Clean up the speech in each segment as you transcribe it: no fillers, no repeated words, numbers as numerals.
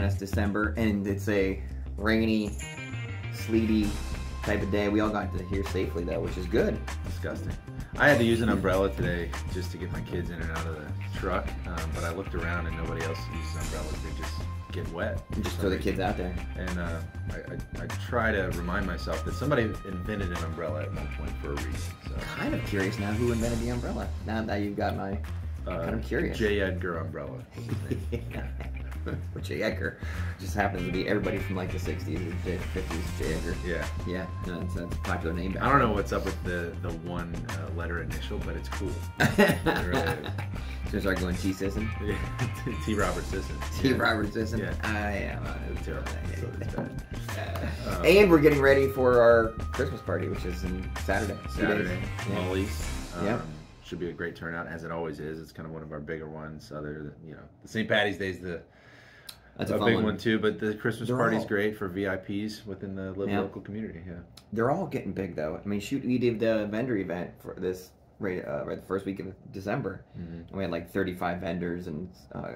it's December and it's a rainy, sleety type of day. We all got to here safely though, which is good. Disgusting. I had to use an umbrella today just to get my kids in and out of the truck, but I looked around and nobody else uses umbrellas. They just get wet. And just throw the kids out there. And I try to remind myself that somebody invented an umbrella at one point for a reason. So. Kind of curious now who invented the umbrella. Now that you've got my, kind of curious. J. Edgar umbrella. Or J. Edgar. Just happens to be everybody from like the 60s and 50s, J. Edgar. Yeah. Yeah, no, that's a popular name. I don't know what's up with the one letter initial, but it's cool. It really is. So start going T. Sisson? Yeah. T. Robert Sisson. T. Robert Sisson? Yeah. I am. It's terrible. So it's bad. And we're getting ready for our Christmas party, which is on Saturday. Saturday. Yeah. Molly's. Yep. Should be a great turnout, as it always is. It's kind of one of our bigger ones. Other than, the St. Patty's Day is that's a big one too. But the Christmas party's great for VIPs within the local community. Yeah. They're all getting big though. I mean, shoot, we did the vendor event for this right the first week of December. And we had like 35 vendors and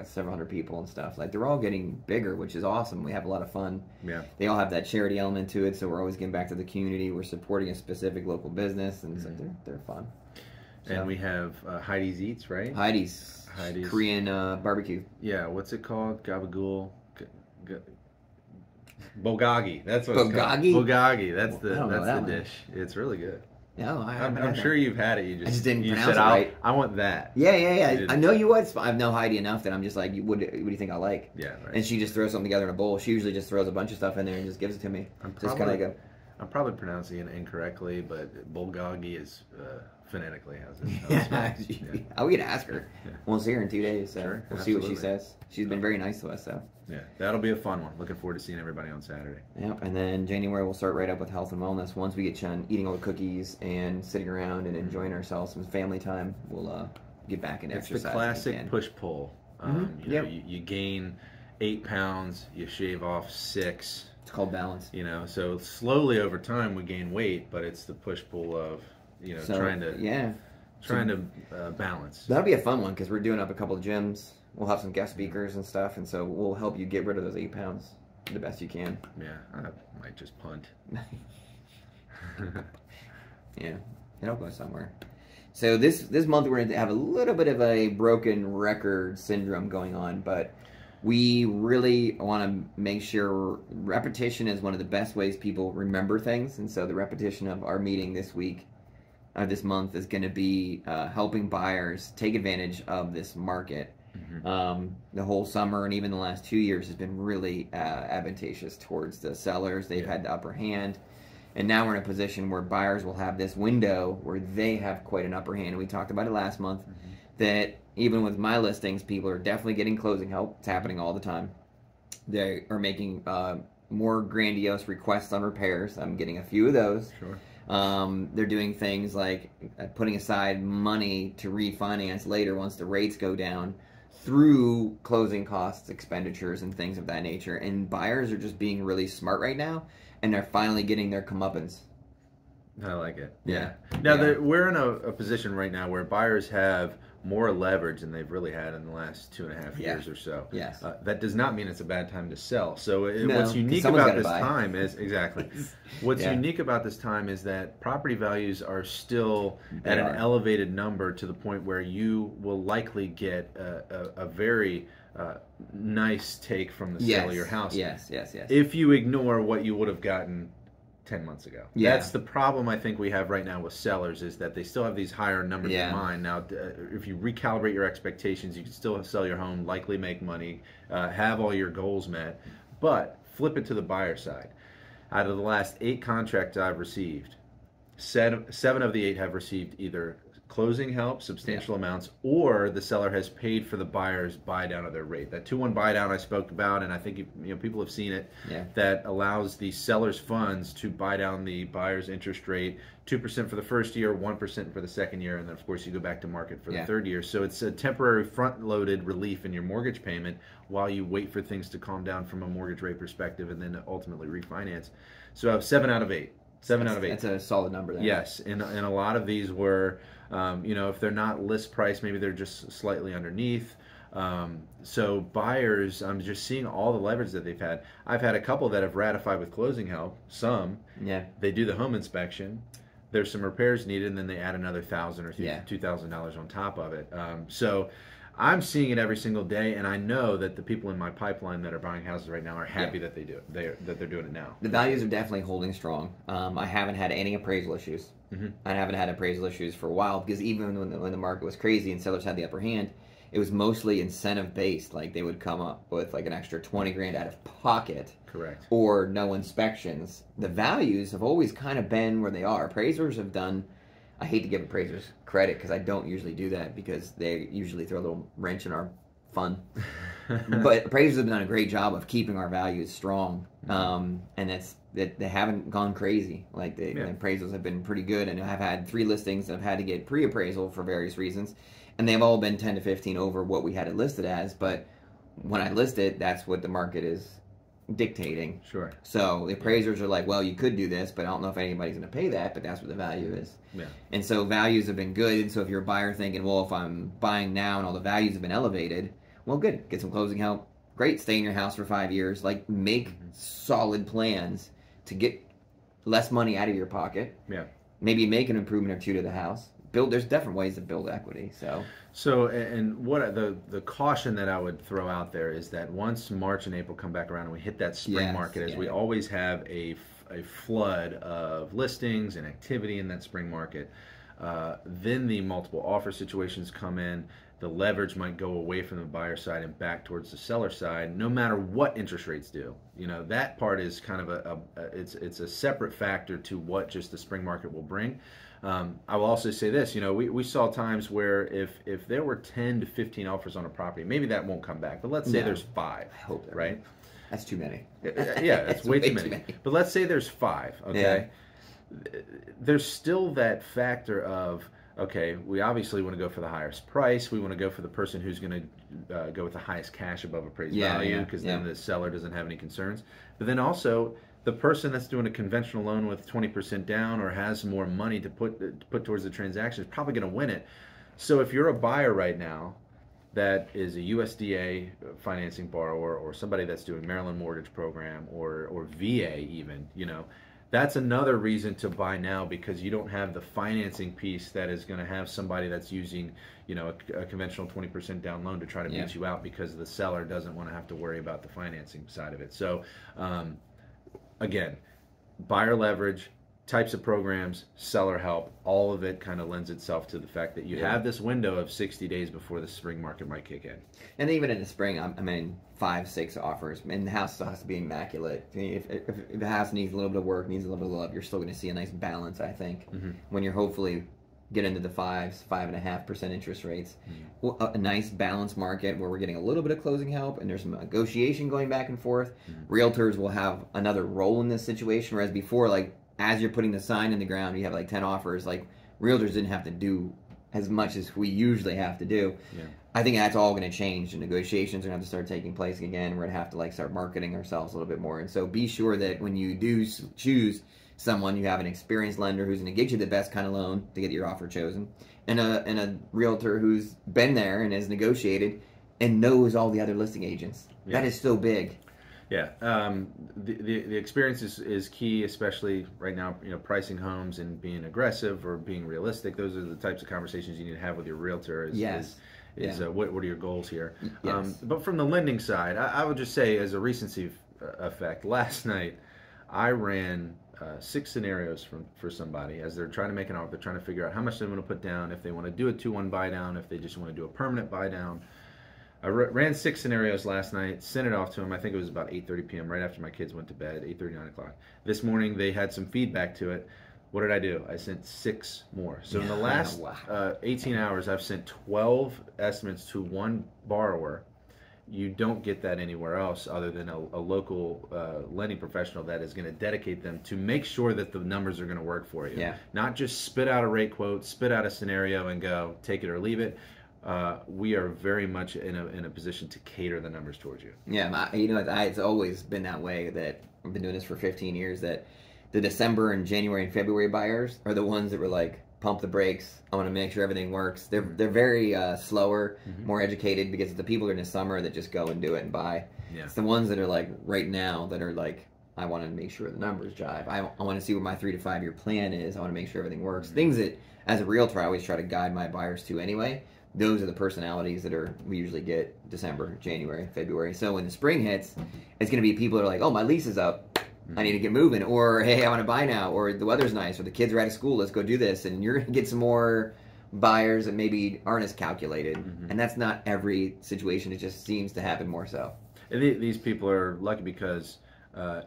several hundred people and stuff. Like they're all getting bigger, which is awesome. We have a lot of fun. Yeah. They all have that charity element to it, so we're always giving back to the community. We're supporting a specific local business, and so they're fun. So. And we have Heidi's Eats, right? Heidi's Korean barbecue. Yeah, what's it called? Gabagool. Bulgogi. That's what Bulgogi? It's called. Bulgogi. That's the one. dish. It's really good. No, I'm sure you've had it. I just didn't pronounce it right. I want that. Yeah. I know you would. I know Heidi enough that I'm just like, what do you think I like? Yeah, right. And she just throws something together in a bowl. She usually just throws a bunch of stuff in there and just gives it to me. I'm probably pronouncing it incorrectly, but Bulgogi is phonetically how's it? We can ask her. Yeah. We'll see her in 2 days, so sure, we'll see what she says. She's been very nice to us, so. Yeah, that'll be a fun one. Looking forward to seeing everybody on Saturday. Yep, and then January we'll start right up with health and wellness. Once we get done eating all the cookies and sitting around and enjoying ourselves, some family time, we'll get back into exercise. It's the classic push-pull. You gain 8 pounds, you shave off 6. It's called balance. So slowly over time we gain weight, but it's the push-pull of, trying to balance. That'll be a fun one because we're doing up a couple of gyms. We'll have some guest speakers and stuff, and so we'll help you get rid of those 8 pounds the best you can. Yeah, I might just punt. Yeah, it'll go somewhere. So this month we're going to have a little bit of a broken record syndrome going on, but we really want to make sure repetition is one of the best ways people remember things, and so the repetition of our meeting this week, this month, is going to be helping buyers take advantage of this market. The whole summer and even the last 2 years has been really advantageous towards the sellers. They've had the upper hand, and now we're in a position where buyers will have this window where they have quite an upper hand. And we talked about it last month, that even with my listings, people are definitely getting closing help. It's happening all the time. They are making more grandiose requests on repairs. I'm getting a few of those. Sure. They're doing things like putting aside money to refinance later once the rates go down through closing costs, expenditures, and things of that nature. And buyers are just being really smart right now, and they're finally getting their comeuppance. I like it. Yeah. Now, we're in a position right now where buyers have more leverage than they've really had in the last 2.5 years or so. Yes. That does not mean it's a bad time to sell. So No, what's unique about this buy. time is what's unique about this time is that property values are still at an elevated number to the point where you will likely get a very nice take from the sale of your house. Yes. If you ignore what you would have gotten 10 months ago. Yeah. That's the problem I think we have right now with sellers, is that they still have these higher numbers in mind. Now, if you recalibrate your expectations, you can still sell your home, likely make money, have all your goals met, but flip it to the buyer side. Out of the last 8 contracts I've received, 7 of the 8 have received either closing help, substantial amounts, or the seller has paid for the buyer's buy down of their rate. That 2-1 buy down I spoke about, and I think people have seen it, that allows the seller's funds to buy down the buyer's interest rate 2% for the first year, 1% for the second year, and then of course you go back to market for the third year. So it's a temporary front-loaded relief in your mortgage payment while you wait for things to calm down from a mortgage rate perspective and then ultimately refinance. So 7 out of 8. 7 out of 8. That's a solid number there. Yes, and a lot of these were, if they're not list price, maybe they're just slightly underneath. So buyers, I'm just seeing all the leverage that they've had. I've had a couple that have ratified with closing help. Some, they do the home inspection. There's some repairs needed, and then they add another $1,000 or $2,000 on top of it. So I'm seeing it every single day, and I know that the people in my pipeline that are buying houses right now are happy that they do it. That they're doing it now. The values are definitely holding strong. I haven't had any appraisal issues. I haven't had appraisal issues for a while, because even when the market was crazy and sellers had the upper hand, it was mostly incentive based. Like they would come up with like an extra 20 grand out of pocket. Correct. Or no inspections. The values have always kind of been where they are. Appraisers have done, I hate to give appraisers credit because I don't usually do that, because they usually throw a little wrench in our fun. But appraisers have done a great job of keeping our values strong. And they haven't gone crazy. Like the appraisals have been pretty good, and I've had 3 listings that have had to get pre-appraisal for various reasons, and they've all been 10 to 15 over what we had it listed as. But when I list it, that's what the market is dictating. Sure. So the appraisers are like, well, you could do this, but I don't know if anybody's going to pay that, but that's what the value is. Yeah. And so values have been good. And so if you're a buyer thinking, well, if I'm buying now and all the values have been elevated, well, good. Get some closing help. Great. Stay in your house for 5 years. Like, make solid plans to get less money out of your pocket. Yeah. Maybe make an improvement or 2 to the house. There's different ways to build equity. So and what the caution that I would throw out there is that once March and April come back around and we hit that spring market, as we always have a flood of listings and activity in that spring market, then the multiple offer situations come in. The leverage might go away from the buyer side and back towards the seller side, no matter what interest rates do. You know, that part is kind of it's a separate factor to what just the spring market will bring. I will also say this, you know, we saw times where if there were 10 to 15 offers on a property, maybe that won't come back, but let's say there's 5, I hope that, right? That's too many. Yeah, that's way too many. But let's say there's 5, okay? Yeah. There's still that factor of, okay, we obviously want to go for the highest price. We want to go for the person who's going to go with the highest cash above appraised value, because then the seller doesn't have any concerns. But then also, the person that's doing a conventional loan with 20% down or has more money to put towards the transaction is probably going to win it. So if you're a buyer right now that is a USDA financing borrower, or somebody that's doing Maryland Mortgage Program or VA even, you know, that's another reason to buy now, because you don't have the financing piece that is going to have somebody that's using, you know, a conventional 20% down loan to try to beat you out, because the seller doesn't want to have to worry about the financing side of it. So again, buyer leverage, types of programs, seller help, all of it kind of lends itself to the fact that you have this window of 60 days before the spring market might kick in. And even in the spring, I mean, 5, 6 offers, and the house still has to be immaculate. If the house needs a little bit of work, needs a little bit of love, you're still going to see a nice balance, I think, when you're hopefully get into the 5s, 5.5% interest rates. A nice balanced market where we're getting a little bit of closing help, and there's some negotiation going back and forth. Realtors will have another role in this situation, whereas before, like, as you're putting the sign in the ground, you have like 10 offers. Like, realtors didn't have to do as much as we usually have to do. I think that's all going to change. The negotiations are going to have to start taking place again. We're going to have to like start marketing ourselves a little bit more. And so be sure that when you do choose someone, you have an experienced lender who's going to get you the best kind of loan to get your offer chosen, and a realtor who's been there and has negotiated and knows all the other listing agents. That is so big. Yeah, the experience is key, especially right now. You know, pricing homes and being aggressive or being realistic. Those are the types of conversations you need to have with your realtor. What are your goals here? But from the lending side, I would just say, as a recency effect, last night I ran 6 scenarios for somebody as they're trying to make an offer. They're trying to figure out how much they want to put down, if they want to do a 2-1 buy down, if they just want to do a permanent buy down. I ran 6 scenarios last night, sent it off to them. I think it was about 8:30 p.m. right after my kids went to bed, 8:30, 9 o'clock. This morning they had some feedback to it. What did I do? I sent 6 more. So in the last 18 hours, I've sent 12 estimates to one borrower. You don't get that anywhere else other than a local lending professional that is going to dedicate them to make sure that the numbers are going to work for you. Not just spit out a rate quote, spit out a scenario and go take it or leave it. We are very much in a position to cater the numbers towards you. It's always been that way. That I've been doing this for 15 years. That the December and January and February buyers are the ones that were like pump the brakes. I want to make sure everything works. They're very slower, more educated, because it's the people in the summer that just go and do it and buy. Yeah. It's the ones that are like right now that are like, I want to make sure the numbers jive. I want to see what my 3 to 5 year plan is. I want to make sure everything works. Things that, as a realtor, I always try to guide my buyers to anyway. Those are the personalities that we usually get December, January, February. So when the spring hits, it's going to be people that are like, oh, my lease is up. I need to get moving. Or, hey, I want to buy now. Or the weather's nice. Or the kids are out of school. Let's go do this. And you're going to get some more buyers that maybe aren't as calculated. And that's not every situation. It just seems to happen more so. And these people are lucky because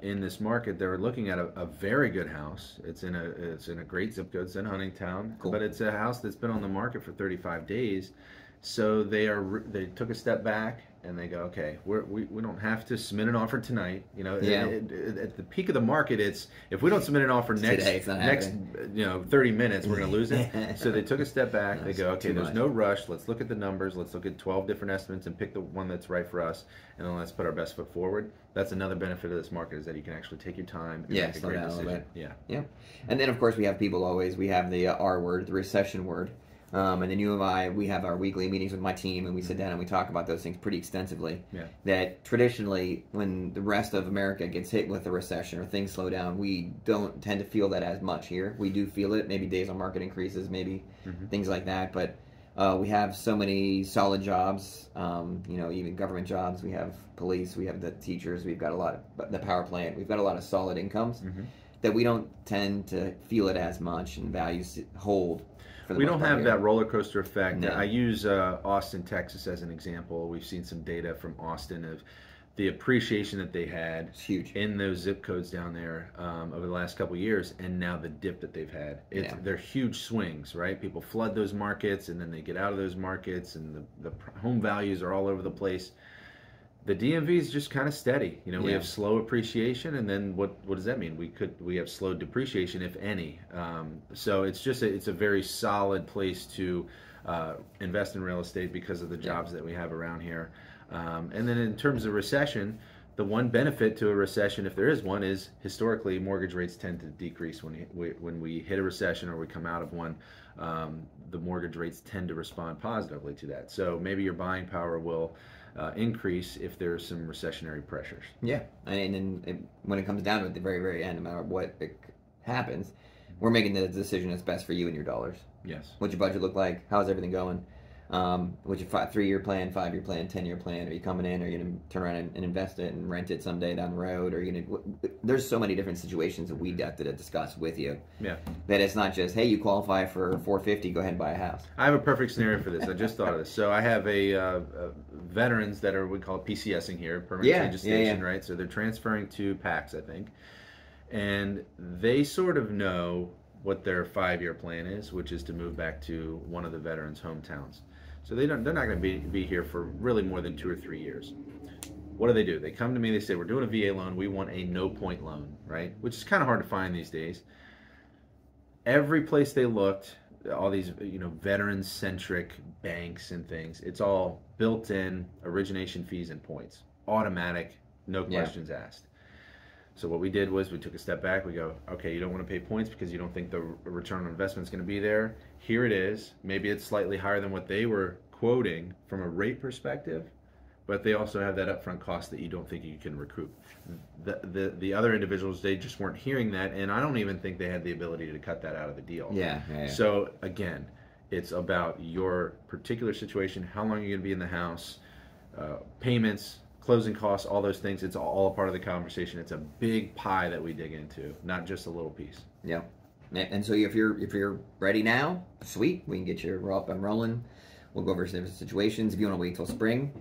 in this market, they're looking at a very good house. It's in a great zip code. It's in Huntingtown, but it's a house that's been on the market for 35 days. So they took a step back and they go, okay, we don't have to submit an offer tonight. You know, at the peak of the market, it's if we don't submit an offer next 30 minutes, we're going to lose it. So they took a step back. They go, okay, there's no rush. Let's look at the numbers. Let's look at 12 different estimates and pick the one that's right for us, and then let's put our best foot forward. That's another benefit of this market, is that you can actually take your time and make a great decision. Yeah. And then of course we have people always. We have the R word, the recession word. And then you and I, we have our weekly meetings with my team, and we sit down and we talk about those things pretty extensively. That traditionally, when the rest of America gets hit with a recession or things slow down, we don't tend to feel that as much here. We do feel it, maybe days on market increases, maybe things like that. But we have so many solid jobs, even government jobs. We have police, we have the teachers, we've got a lot of the power plant. We've got a lot of solid incomes that we don't tend to feel it as much, and values hold. We don't have that roller coaster effect. I use Austin, Texas as an example. We've seen some data from Austin of the appreciation that they had in those zip codes down there over the last couple of years, and now the dip that they've had. They're huge swings, right? People flood those markets, and then they get out of those markets, and the home values are all over the place. The DMV is just kind of steady. You know, we have slow appreciation, and then what does that mean? We have slow depreciation, if any. So it's a very solid place to invest in real estate because of the jobs that we have around here. And then in terms of recession, the one benefit to a recession, if there is one, is historically mortgage rates tend to decrease when we hit a recession or we come out of one. The mortgage rates tend to respond positively to that. So maybe your buying power will increase if there's some recessionary pressures. Yeah, and when it comes down to it, at the very, very end, no matter what happens, we're making the decision that's best for you and your dollars. Yes. What's your budget look like? How's everything going? What's your 3-year plan, 5-year plan, 10-year plan? Are you coming in? Are you going to turn around and invest it and rent it someday down the road? Are you going to? There's so many different situations that we have to discuss with you. Yeah. That it's not just, hey, you qualify for $450, go ahead and buy a house. I have a perfect scenario for this. I just thought of this. So I have a veterans that we call PCSing here, permanent change of station, right? So they're transferring to PACS, I think, and they sort of know what their 5-year plan is, which is to move back to one of the veterans' hometowns. So they're not going to be here for really more than 2 or 3 years. What do? They come to me, they say, we're doing a VA loan, we want a no-point loan, right? Which is kind of hard to find these days. Every place they looked, all these veteran-centric banks and things, it's all built-in origination fees and points. Automatic, no questions asked. So what we did was we took a step back. We go, okay, you don't want to pay points because you don't think the return on investment is going to be there. Here it is. Maybe it's slightly higher than what they were quoting from a rate perspective, but they also have that upfront cost that you don't think you can recoup. The other individuals, they just weren't hearing that, and I don't even think they had the ability to cut that out of the deal. Yeah. So again, it's about your particular situation, how long you're going to be in the house, payments, closing costs, all those things. It's all a part of the conversation. It's a big pie that we dig into, not just a little piece. Yeah. And so if you're ready now, sweet, we can get you up and rolling. We'll go over different situations. If you want to wait till spring,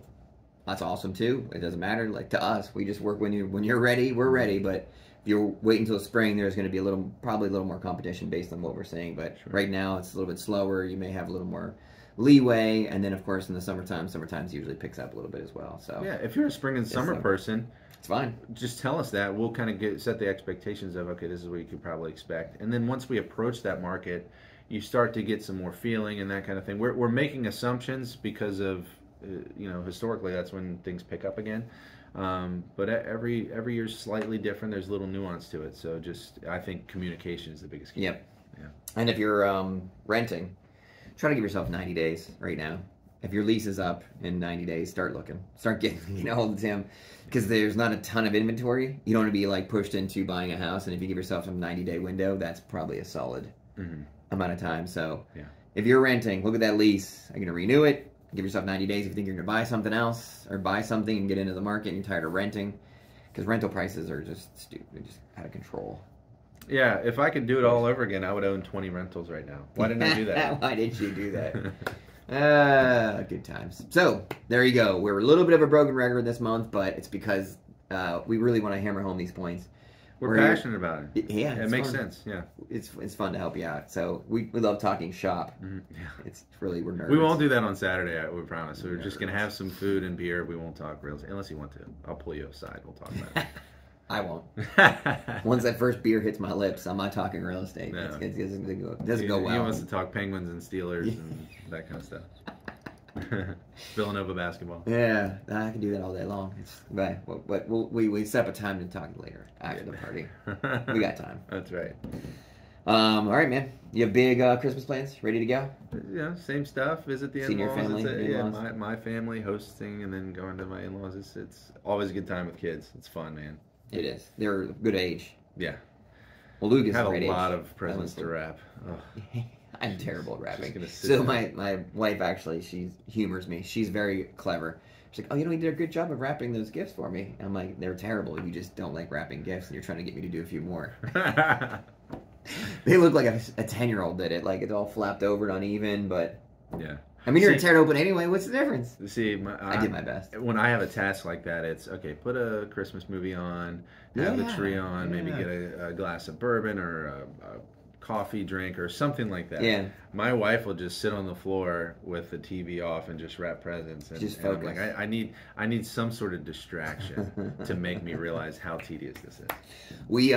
that's awesome too. It doesn't matter. Like to us, we just work when you're ready. We're ready. But if you're waiting until spring, there's going to be probably a little more competition based on what we're saying. But right now, it's a little bit slower. You may have a little more leeway, and then of course in the summertime usually picks up a little bit as well. So yeah, if you're a spring and summer person, it's fine. Just tell us that. We'll kind of set the expectations of, okay, this is what you could probably expect, and then once we approach that market, you start to get some more feeling and that kind of thing. We're making assumptions because of historically that's when things pick up again. But every year's slightly different. There's a little nuance to it. So I think communication is the biggest key. Yep. Yeah. And if you're renting, try to give yourself 90 days right now. If your lease is up in 90 days, start looking. Start getting, all the time. Because there's not a ton of inventory. You don't want to be like pushed into buying a house. And if you give yourself a 90-day window, that's probably a solid amount of time. So if you're renting, look at that lease. Are you going to renew it? Give yourself 90 days if you think you're going to buy something else. Or buy something and get into the market and you're tired of renting. Because rental prices are just stupid. They're just out of control. Yeah, if I could do it all over again, I would own 20 rentals right now. Why didn't I do that? Why did you do that? Good times. So, there you go. We're a little bit of a broken record this month, but it's because we really want to hammer home these points. We're passionate about it. Yeah, it makes sense. Yeah, it's fun to help you out. So we love talking shop. Yeah, it's really, we're nerds. We won't do that on Saturday. We promise. We're just gonna have some food and beer. We won't talk real estate unless you want to. I'll pull you aside. We'll talk about it. I won't. Once that first beer hits my lips, I'm not talking real estate. No. It doesn't go well. He wants to talk Penguins and Steelers and that kind of stuff. Villanova basketball. Yeah, I can do that all day long. But we set up a time to talk later after the party. We got time. That's right. All right, man. You have big Christmas plans ready to go? Yeah, same stuff. Visit the Senior in-laws. family, Yeah, my family hosting and then going to my in-laws. It's always a good time with kids. It's fun, man. It is. They're a good age. Yeah. Well, Luke is have a lot of presents to wrap. I'm terrible at rapping. So my wife actually, she humors me. She's very clever. She's like, oh, you did a good job of wrapping those gifts for me. I'm like, they're terrible. You just don't like wrapping gifts, and you're trying to get me to do a few more. They look like a 10-year-old did it. Like, it's all flapped over and uneven, but... Yeah. I mean, you're going to tear it open anyway. What's the difference? See, I did my best. When I have a task like that, it's, okay, put a Christmas movie on, have the tree on, maybe get a glass of bourbon or a coffee drink or something like that. Yeah. My wife will just sit on the floor with the TV off and just wrap presents. And, just focus. focus. I'm like, I need some sort of distraction to make me realize how tedious this is. We,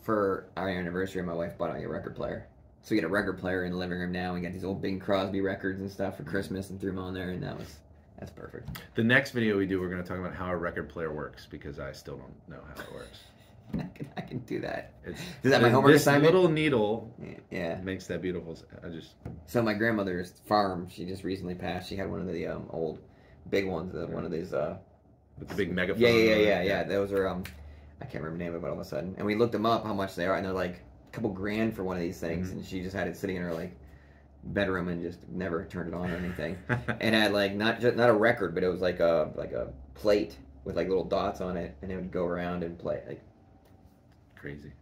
for our anniversary, my wife bought a record player. So we got a record player in the living room now. We got these old Bing Crosby records and stuff for Christmas and threw them on there, and that's perfect. The next video we do, we're going to talk about how a record player works because I still don't know how it works. I can do that. Is that my homework assignment? This little needle makes that beautiful. So my grandmother's farm, she just recently passed. She had one of the old big ones, one of these... with the big megaphone. Yeah. Those are... I can't remember the name of it all of a sudden. And we looked them up, how much they are, and they're like couple grand for one of these things, and she just had it sitting in her like bedroom and just never turned it on or anything. And had like not a record, but it was like a plate with like little dots on it, and it would go around and play like crazy.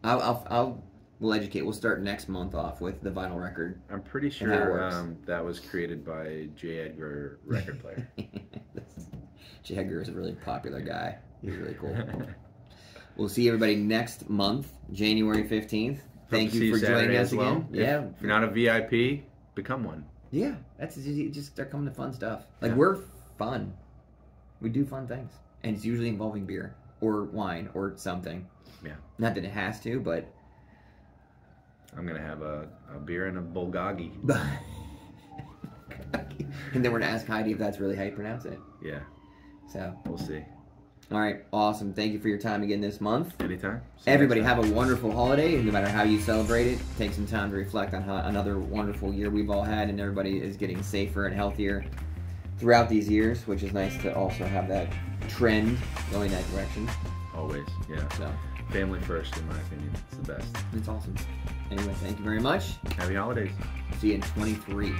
We'll educate. We'll start next month off with the vinyl record. I'm pretty sure that was created by J. Edgar, record player. J. Edgar is a really popular guy. He's really cool. We'll see everybody next month, January 15th. Thank you for joining us again. Yeah. If you're not a VIP, become one. Yeah. That's just start coming to fun stuff. Like, we're fun. We do fun things. And it's usually involving beer or wine or something. Yeah. Not that it has to, but... I'm going to have a beer and a bulgogi. And then we're going to ask Heidi if that's really how you pronounce it. Yeah. So. We'll see. All right, awesome. Thank you for your time again this month. Anytime. Everybody have a wonderful holiday. No matter how you celebrate it, take some time to reflect on how another wonderful year we've all had, and everybody is getting safer and healthier throughout these years, which is nice to also have that trend going that direction. Always, yeah. So, family first, in my opinion. It's the best. It's awesome. Anyway, thank you very much. Happy holidays. See you in 23.